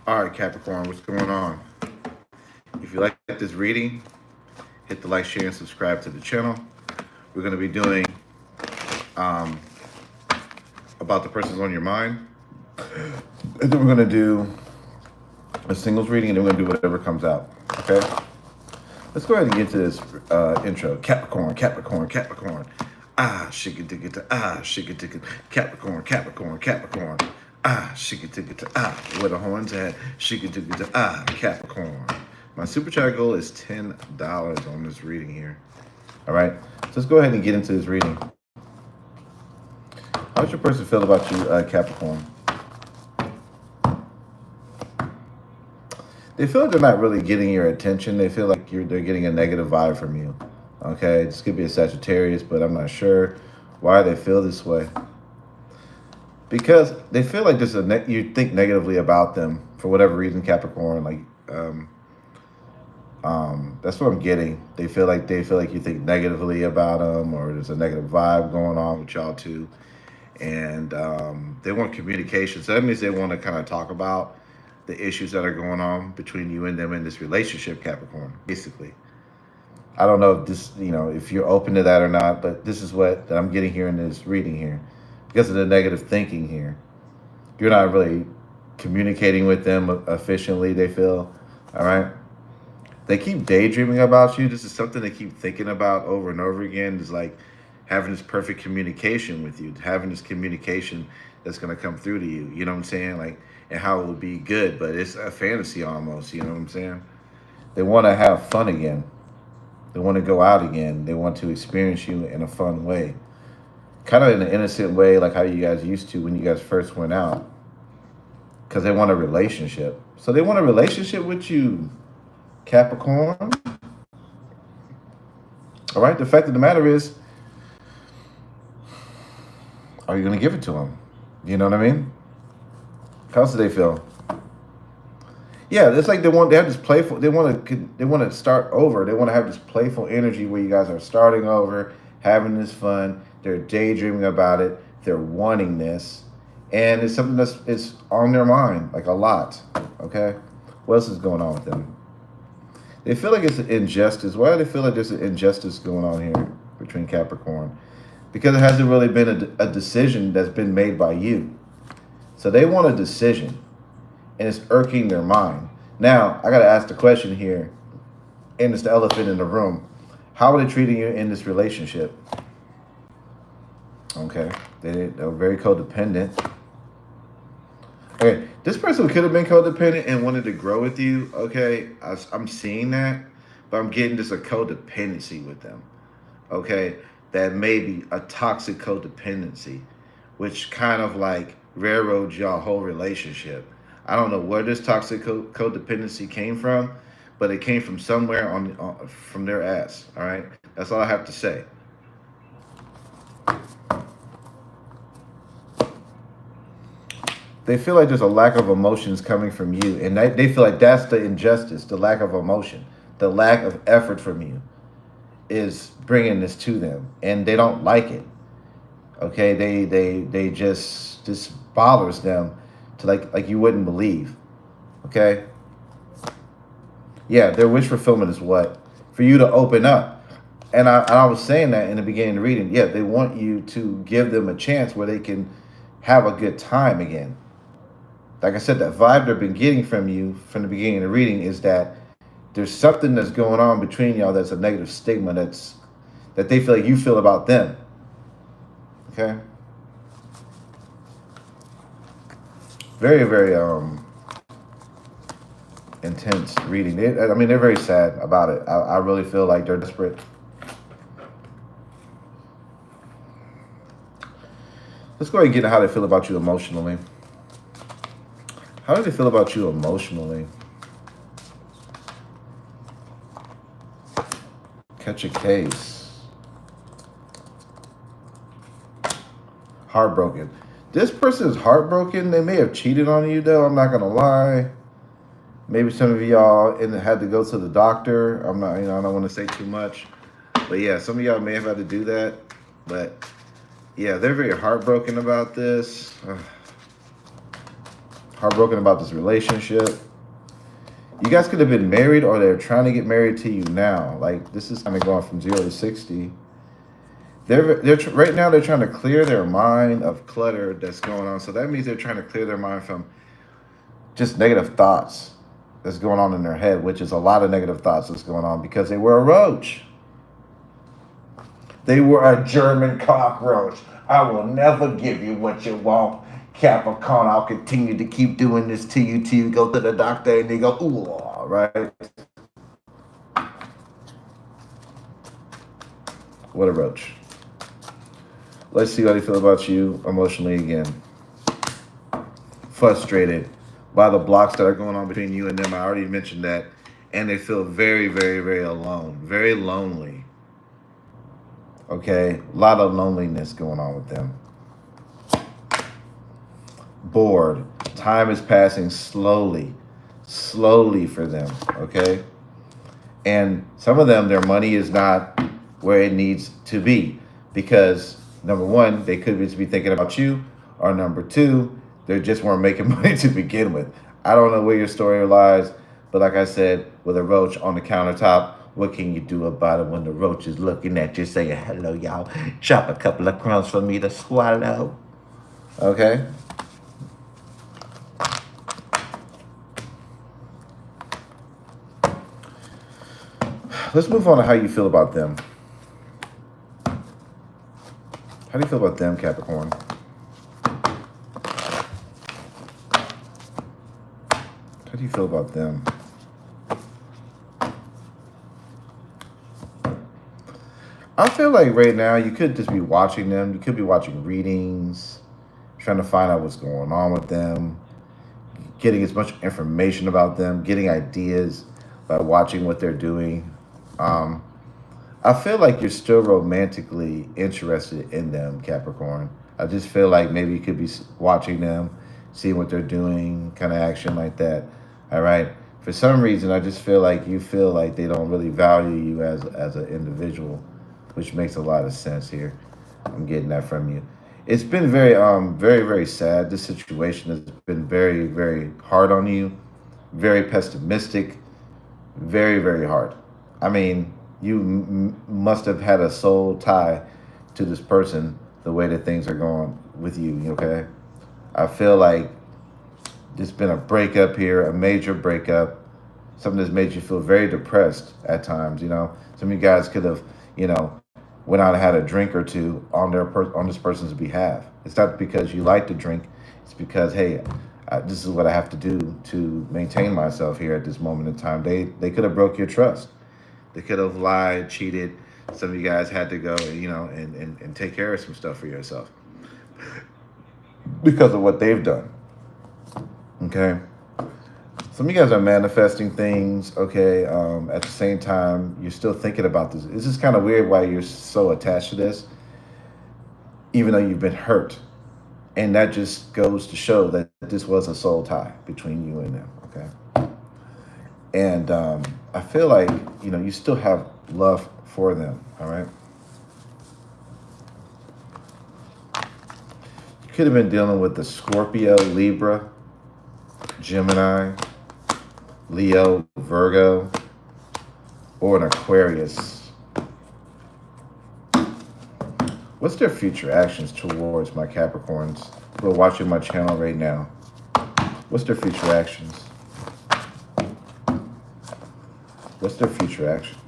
All right, Capricorn, what's going on? If you like this reading, hit the like, share, and subscribe to the channel. We're going to be doing um, about the person's on your mind. And then we're going to do a singles reading, and then we're going to do whatever comes out. Okay? Let's go ahead and get to this intro. Capricorn, Capricorn, Capricorn. Ah, shika-tika, ah, shika-tika. Capricorn, Capricorn, Capricorn. Ah, shika-tika, ah. Where the horns at? Shika-tika, ah, Capricorn. My super chat goal is $10 on this reading here. All right, so let's go ahead and get into this reading. How does your person feel about you, Capricorn? They feel like they're not really getting your attention. They feel like they're getting a negative vibe from you. Okay, this could be a Sagittarius, but I'm not sure why they feel this way. Because they feel like there's you think negatively about them for whatever reason, Capricorn. Like, that's what I'm getting. They feel like you think negatively about them, or there's a negative vibe going on with y'all too. And they want communication. So that means they want to kind of talk about the issues that are going on between you and them in this relationship, Capricorn, basically. I don't know if this, if you're open to that or not, but this is what I'm getting here in this reading here. Because of the negative thinking here. You're not really communicating with them efficiently, they feel, all right? They keep daydreaming about you. This is something they keep thinking about over and over again. It's like having this perfect communication with you, having this communication that's going to come through to you, you know what I'm saying? Like, and how it will be good, but it's a fantasy almost, you know what I'm saying? They want to have fun again. They want to go out again. They want to experience you in a fun way. Kind of in an innocent way, like how you guys used to when you guys first went out. Because they want a relationship. So they want a relationship with you, Capricorn. All right, the fact of the matter is, are you going to give it to them? You know what I mean? How else do they feel? Yeah, it's like they have this playful, they want to start over. They want to have this playful energy where you guys are starting over, having this fun. They're daydreaming about it. They're wanting this. And it's something it's on their mind, like a lot. Okay? What else is going on with them? They feel like it's an injustice. Why do they feel like there's an injustice going on here between Capricorn? Because it hasn't really been a decision that's been made by you. So they want a decision. And it's irking their mind. Now, I got to ask the question here. And it's the elephant in the room. How are they treating you in this relationship? Okay, they're very codependent. Okay, this person could have been codependent and wanted to grow with you. Okay, I'm seeing that, but I'm getting just a codependency with them. Okay, that may be a toxic codependency, which kind of like railroads y'all whole relationship. I don't know where this toxic codependency came from, but it came from somewhere from their ass. All right, that's all I have to say. They feel like there's a lack of emotions coming from you. And they feel like that's the injustice, the lack of emotion, the lack of effort from you is bringing this to them. And they don't like it. Okay, they just, this bothers them to like you wouldn't believe. Okay? Yeah, their wish fulfillment is what? For you to open up. And I was saying that in the beginning of the reading. Yeah, they want you to give them a chance where they can have a good time again. Like I said, that vibe they've been getting from you from the beginning of the reading is that there's something that's going on between y'all that's a negative stigma that they feel like you feel about them. Okay? Very, very intense reading. They're very sad about it. I really feel like they're desperate. Let's go ahead and get into how they feel about you emotionally. How do they feel about you emotionally? Catch a case. Heartbroken. This person is heartbroken. They may have cheated on you, though. I'm not going to lie. Maybe some of y'all had to go to the doctor. I don't want to say too much. But yeah, some of y'all may have had to do that. But yeah, they're very heartbroken about this. Heartbroken about this relationship. You guys could have been married, or they're trying to get married to you now. Like, this is kind of going from 0 to 60. Right now they're trying to clear their mind of clutter that's going on. So that means they're trying to clear their mind from just negative thoughts that's going on in their head, which is a lot of negative thoughts that's going on because they were a roach. They were a German cockroach. I will never give you what you want, Capricorn. I'll continue to keep doing this to you till you go to the doctor and they go, ooh, right? What a roach. Let's see how they feel about you emotionally again. Frustrated by the blocks that are going on between you and them. I already mentioned that. And they feel very, very, very alone. Very lonely. Okay? A lot of loneliness going on with them. Bored. Time is passing slowly. Slowly for them. Okay? And some of them, their money is not where it needs to be. Because, number one, they could just be thinking about you. Or number two, they just weren't making money to begin with. I don't know where your story lies. But like I said, with a roach on the countertop, what can you do about it when the roach is looking at you saying, hello, y'all, drop a couple of crumbs for me to swallow? Okay? Let's move on to how you feel about them. How do you feel about them, Capricorn? How do you feel about them? I feel like right now you could just be watching them. You could be watching readings, trying to find out what's going on with them, getting as much information about them, getting ideas by watching what they're doing. I feel like you're still romantically interested in them, Capricorn. I just feel like maybe you could be watching them, seeing what they're doing, kind of action like that. All right. For some reason, I just feel like you feel like they don't really value you as an individual, which makes a lot of sense here. I'm getting that from you. It's been very, very, very sad. This situation has been very, very hard on you, very pessimistic, very, very hard. I mean, you must have had a soul tie to this person the way that things are going with you, okay? I feel like there's been a breakup here, a major breakup, something that's made you feel very depressed at times, you know? Some of you guys could have, you know, went out and had a drink or two on on this person's behalf. It's not because you like to drink. It's because, hey, this is what I have to do to maintain myself here at this moment in time. They could have broke your trust. They could have lied, cheated. Some of you guys had to go, you know, and take care of some stuff for yourself because of what they've done. Okay? Some of you guys are manifesting things, okay? At the same time, you're still thinking about this. This is kind of weird why you're so attached to this, even though you've been hurt. And that just goes to show that this was a soul tie between you and them, okay? And I feel like, you know, you still have love for them, all right? You could have been dealing with the Scorpio, Libra, Gemini, Leo, Virgo, or an Aquarius. What's their future actions towards my Capricorns who are watching my channel right now? What's their future actions? What's their future actions?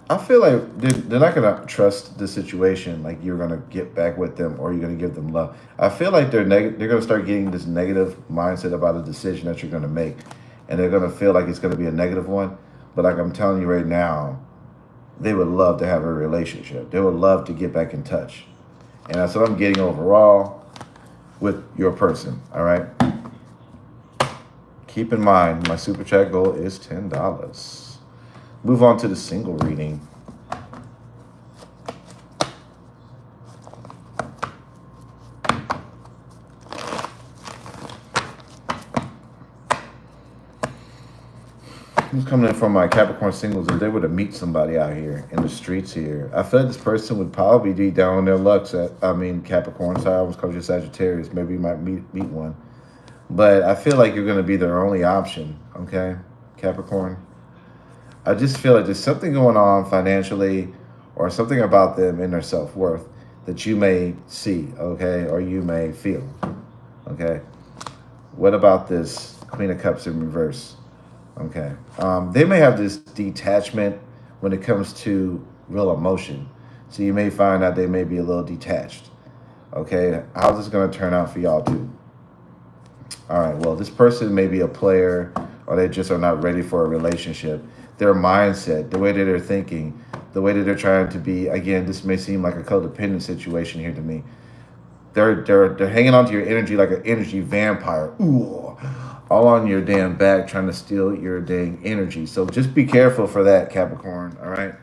I feel like they're not going to trust the situation, like you're going to get back with them or you're going to give them love. I feel like they're going to start getting this negative mindset about a decision that you're going to make. And they're going to feel like it's going to be a negative one. But like I'm telling you right now, they would love to have a relationship. They would love to get back in touch. And that's what I'm getting overall with your person, all right? Keep in mind, my super chat goal is $10. Move on to the single reading. Who's coming in from my Capricorn singles? If they were to meet somebody out here in the streets here, I feel like this person would probably be down on their luck. Capricorn. Sorry, I almost called you Sagittarius. Maybe you might meet one. But I feel like you're going to be their only option, okay, Capricorn? I just feel like there's something going on financially or something about them in their self-worth that you may see, okay, or you may feel, okay? What about this Queen of Cups in reverse? Okay. They may have this detachment when it comes to real emotion. So you may find that they may be a little detached. Okay. How's this going to turn out for y'all too? All right. Well, this person may be a player or they just are not ready for a relationship. Their mindset, the way that they're thinking, the way that they're trying to be, again, this may seem like a codependent situation here to me. They're hanging on to your energy like an energy vampire. Ooh, all on your damn back trying to steal your dang energy. So just be careful for that, Capricorn, all right?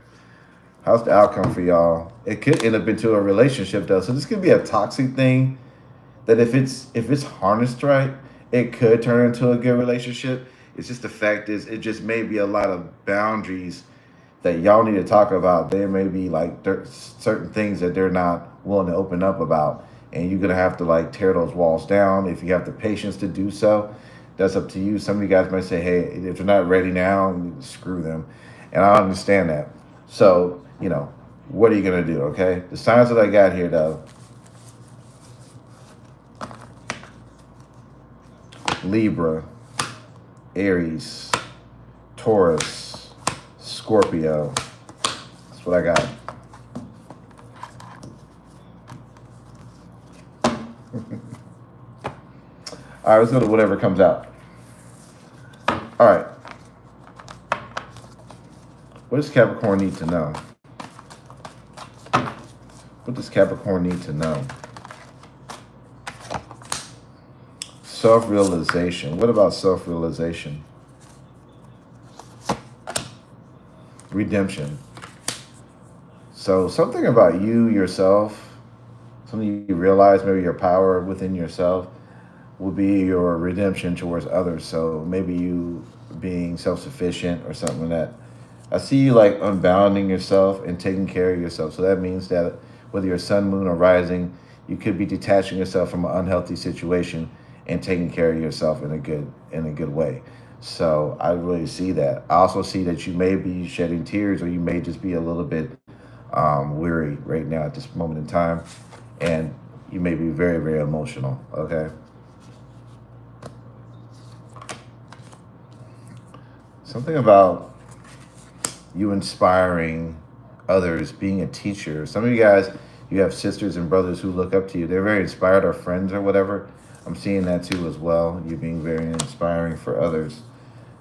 How's the outcome for y'all? It could end up into a relationship, though. So this could be a toxic thing that if it's harnessed right, it could turn into a good relationship. It's just the fact is it just may be a lot of boundaries that y'all need to talk about. There may be like certain things that they're not willing to open up about. And you're going to have to like tear those walls down. If you have the patience to do so, that's up to you. Some of you guys might say, hey, if they're not ready now, screw them. And I understand that. So, what are you going to do, okay? The signs that I got here, though. Libra, Aries, Taurus, Scorpio. That's what I got. All right, let's go to whatever comes out. All right. What does Capricorn need to know? What does Capricorn need to know? Self-realization. What about self-realization? Redemption. So something about you, yourself, something you realize, maybe your power within yourself, will be your redemption towards others. So maybe you being self-sufficient or something like that. I see you like unbounding yourself and taking care of yourself. So that means that whether you're sun, moon, or rising, you could be detaching yourself from an unhealthy situation and taking care of yourself in a good way. So I really see that. I also see that you may be shedding tears or you may just be a little bit weary right now at this moment in time. And you may be very, very emotional, okay? Something about you inspiring others, being a teacher. Some of you guys, you have sisters and brothers who look up to you. They're very inspired, or friends or whatever. I'm seeing that too as well. You being very inspiring for others.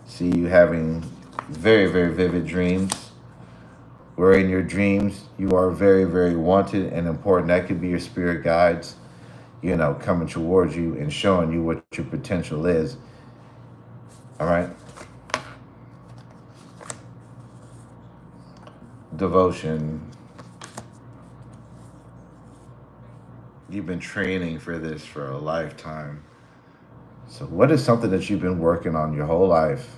See you having very, very vivid dreams. Where in your dreams, you are very, very wanted and important. That could be your spirit guides, coming towards you and showing you what your potential is. All right. Devotion. You've been training for this for a lifetime. So what is something that you've been working on your whole life?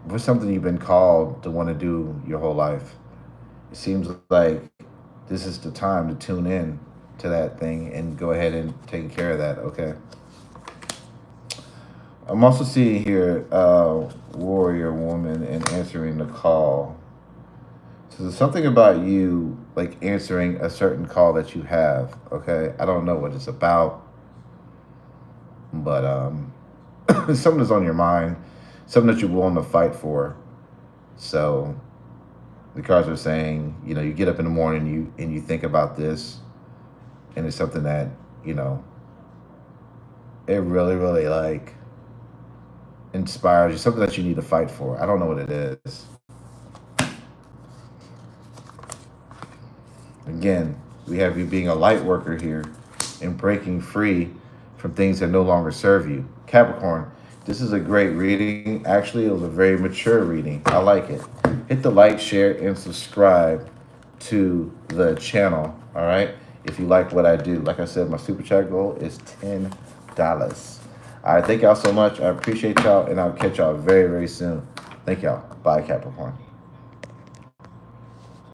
What's something you've been called to want to do your whole life? It seems like this is the time to tune in to that thing and go ahead and take care of that, okay? I'm also seeing here warrior woman and answering the call. So there's something about you like answering a certain call that you have, okay? I don't know what it's about, but something that's on your mind, something that you're willing to fight for. So the cards are saying, you get up in the morning and you think about this, and it's something that, it really, really like inspires you, something that you need to fight for. I don't know what it is. Again, we have you being a light worker here and breaking free from things that no longer serve you. Capricorn, this is a great reading. Actually, it was a very mature reading. I like it. Hit the like, share, and subscribe to the channel, all right? If you like what I do. Like I said, my super chat goal is $10. All right, thank y'all so much. I appreciate y'all, and I'll catch y'all very, very soon. Thank y'all. Bye, Capricorn.